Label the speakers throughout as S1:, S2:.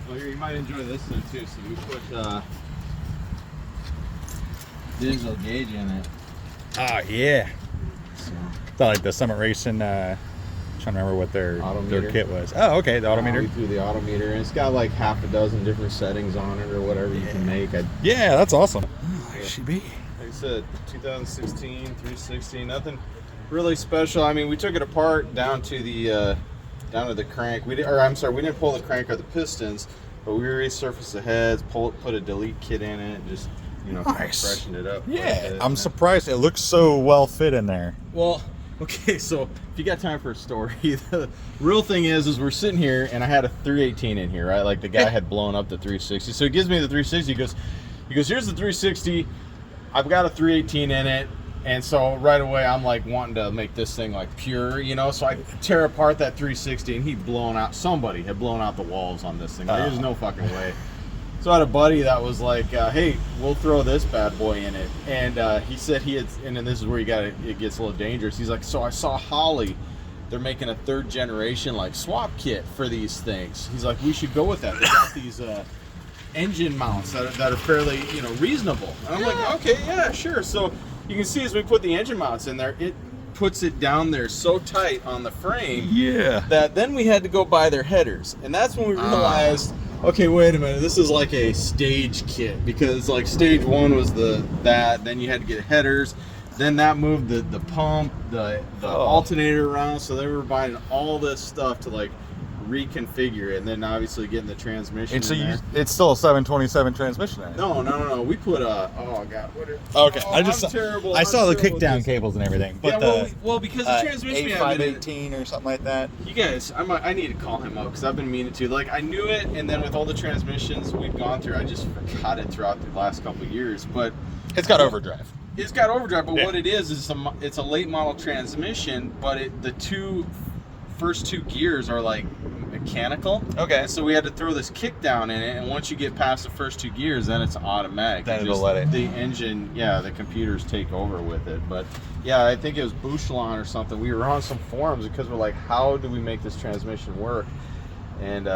S1: Well, you might enjoy this one too. So we put digital gauge in it.
S2: Oh yeah.
S1: So,
S2: It's like the Summit Racing. Trying to remember what their kit was. Oh, okay, the autometer.
S1: We threw the autometer, and it's got like half a dozen different settings on it, or whatever you can make.
S2: Yeah, that's awesome. There she be.
S1: Like I said, 2016 360, nothing really special. I mean, we took it apart down to the crank. We didn't pull the crank or the pistons, but we resurfaced the heads, put a delete kit in it, and just
S2: Nice.
S1: freshened it up.
S2: Yeah, I'm surprised it looks so well fit in there.
S1: Well, okay, so if you got time for a story, the real thing is we're sitting here, and I had a 318 in here, right? Like the guy had blown up the 360. So he gives me the 360. He goes, here's the 360. I've got a 318 in it. And so right away, I'm like wanting to make this thing like pure, So I tear apart that 360, and somebody had blown out the walls on this thing. Like, there's no fucking way. So I had a buddy that was like, hey, we'll throw this bad boy in it. And he said and then this is where it gets a little dangerous. He's like, so I saw Holly, they're making a 3rd generation like swap kit for these things. He's like, we should go with that. They got these engine mounts that are fairly, reasonable. And I'm like, okay, yeah, sure. So you can see as we put the engine mounts in there, it puts it down there so tight on the frame that then we had to go buy their headers. And that's when we realized, okay, wait a minute, this is like a stage kit, because like stage 1 was that, then you had to get headers, then that moved the pump, the alternator around, so they were buying all this stuff to like reconfigure it, and then obviously getting the transmission. And so
S2: it's still a 727 transmission.
S1: No. We put
S2: terrible. I saw the kickdown cables and everything. But
S1: because the transmission
S2: A518 or something like that.
S1: You guys, I need to call him up because I've been meaning to. Like I knew it, and then with all the transmissions we've gone through, I just forgot it throughout the last couple of years. But
S2: it's got overdrive.
S1: It's got overdrive, but what it is it's a late model transmission, but the first two gears are like mechanical.
S2: Okay.
S1: And so we had to throw this kick down in it, and once you get past the first 2 gears, then it's automatic.
S2: Then it'll let it.
S1: The engine, the computers take over with it. But yeah, I think it was Bouchelon or something. We were on some forums because we're like, how do we make this transmission work? And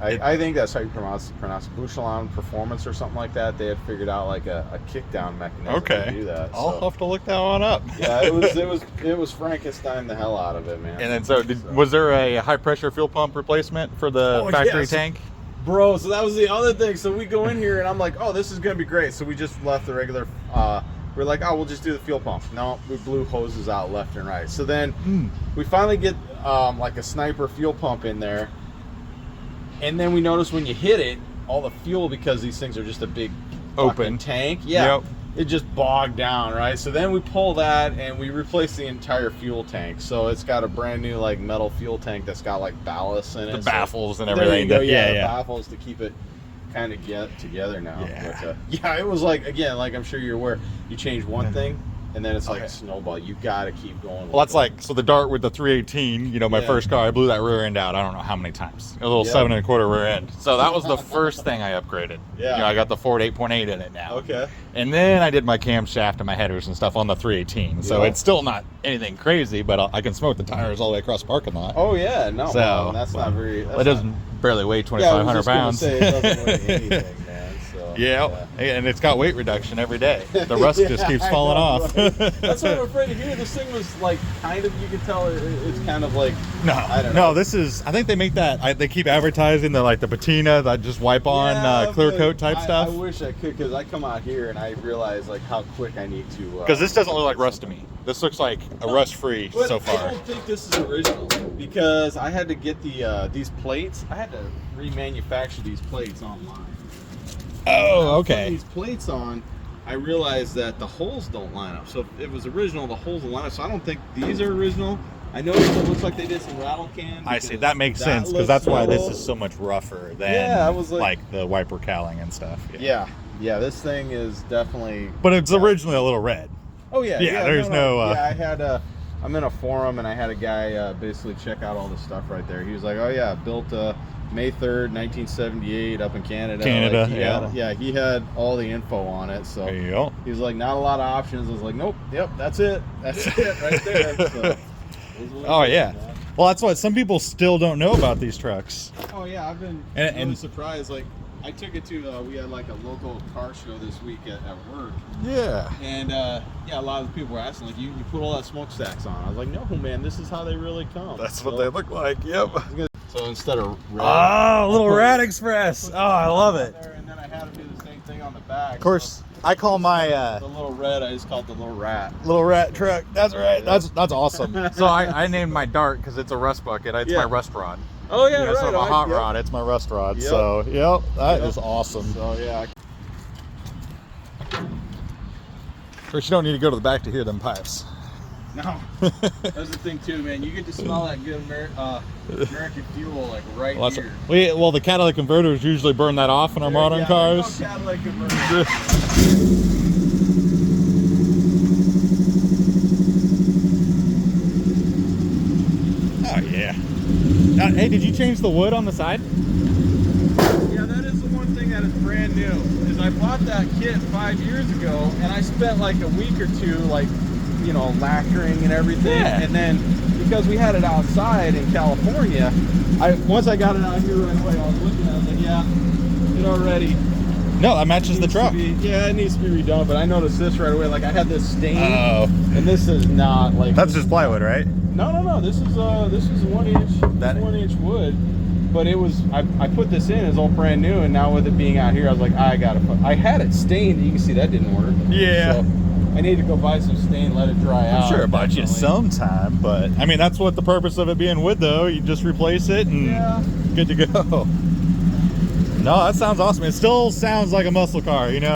S1: I think that's how you pronounce it, Bouchelon Performance or something like that. They had figured out like a kickdown mechanism to do that.
S2: I'll have to look that one up.
S1: Yeah, it was Frankenstein the hell out of it, man.
S2: And then was there a high pressure fuel pump replacement for the factory tank?
S1: Bro, so that was the other thing. So we go in here and I'm like, oh, this is gonna be great. So we just left the regular. We're like, oh, we'll just do the fuel pump. No, we blew hoses out left and right. So then we finally get like a sniper fuel pump in there. And then we notice when you hit it, all the fuel, because these things are just a big open tank, it just bogged down, right? So then we pull that and we replace the entire fuel tank. So it's got a brand new like metal fuel tank that's got like ballast in it.
S2: The baffles and everything.
S1: There you go, the baffles to keep it kind of get together now. But, it was like, again, like I'm sure you're aware, you change one thing, and then it's like a snowball. You got to keep going.
S2: Well, that's like, so the Dart with the 318, my first car, I blew that rear end out I don't know how many times. A little 7 1/4 rear end. So that was the first thing I upgraded. I got the Ford 8.8 in it now.
S1: Okay.
S2: And then I did my camshaft and my headers and stuff on the 318. So it's still not anything crazy, but I can smoke the tires all the way across the parking lot.
S1: Oh, yeah. No, so, that's not very...
S2: It doesn't barely weigh 2,500 pounds.
S1: It doesn't weigh anything, man. So,
S2: and it's got weight reduction every day. The rust just keeps falling off.
S1: Right? That's what I'm afraid to hear. This thing was like kind of, you can tell it's kind of like, I don't know.
S2: This is, I think they make that, they keep advertising the patina that just wipe on clear coat type stuff.
S1: I wish I could, because I come out here and I realize like how quick I need to.
S2: Because this doesn't look like rust to me. This looks like a rust-free so far.
S1: I don't think this is original, because I had to get these plates. I had to remanufacture these plates online.
S2: Oh, okay.
S1: Putting these plates on, I realized that the holes don't line up. So if it was original, the holes don't line up. So I don't think these are original. I noticed it looks like they did some rattle cans.
S2: I see. That makes sense, because that's why this is so much rougher than like the wiper cowling and stuff.
S1: Yeah, this thing is definitely...
S2: But it's originally a little red.
S1: Oh, yeah.
S2: There's no...
S1: I had I'm in a forum, and I had a guy basically check out all the stuff right there. He was like, oh, yeah, built May 3rd, 1978 up in Canada. He had all the info on it. So he was like, not a lot of options. I was like, nope, that's it. That's it right there. So,
S2: Well, that's what some people still don't know about these trucks.
S1: Oh yeah, I've been really surprised. Like, I took it to we had like a local car show this week at work.
S2: Yeah.
S1: And yeah, a lot of the people were asking, like, you put all that smokestacks on. I was like, no, man, this is how they really come.
S2: That's what they look like. Yep.
S1: So instead of red,
S2: little Rad Express. Oh, I love it.
S1: And then I had to do the same thing on the back.
S2: Of course, I call my
S1: the little red. I just call it the little rat.
S2: Little rat truck. That's right. That's awesome. So I named my Dart because it's a rust bucket. It's my rust rod.
S1: Oh yeah,
S2: right. So I'm a hot rod. It's my rust rod. Yep. So that is awesome.
S1: So yeah.
S2: Of course, you don't need to go to the back to hear them pipes.
S1: No, that's the thing too, man. You get to smell that good American fuel like right here.
S2: Well, the catalytic converters usually burn that off in our modern cars.
S1: Catalytic converters.
S2: Oh yeah. Hey, did you change the wood on the side?
S1: Yeah, that is the one thing that is brand new. Is I bought that kit 5 years ago, and I spent like a week or two, like, you know, lacquering and everything.
S2: Yeah.
S1: And then because we had it outside in California, once I got it out here right away, I was looking at it, like, yeah, it already.
S2: No, that matches the truck.
S1: Yeah, it needs to be redone. But I noticed this right away. Like, I had this stain.
S2: Oh.
S1: And this is not like.
S2: That's just plywood, right?
S1: No. This is 1 inch. That 1 inch wood. But it was, I put this in, it's all brand new, and now with it being out here, I was like, I had it stained. You can see that didn't work.
S2: Yeah.
S1: So I need to go buy some stain, let it dry out.
S2: I'm sure it bought you some time, but I mean, that's what the purpose of it being wood, though. You just replace it and good to go. No, that sounds awesome. It still sounds like a muscle car, you know?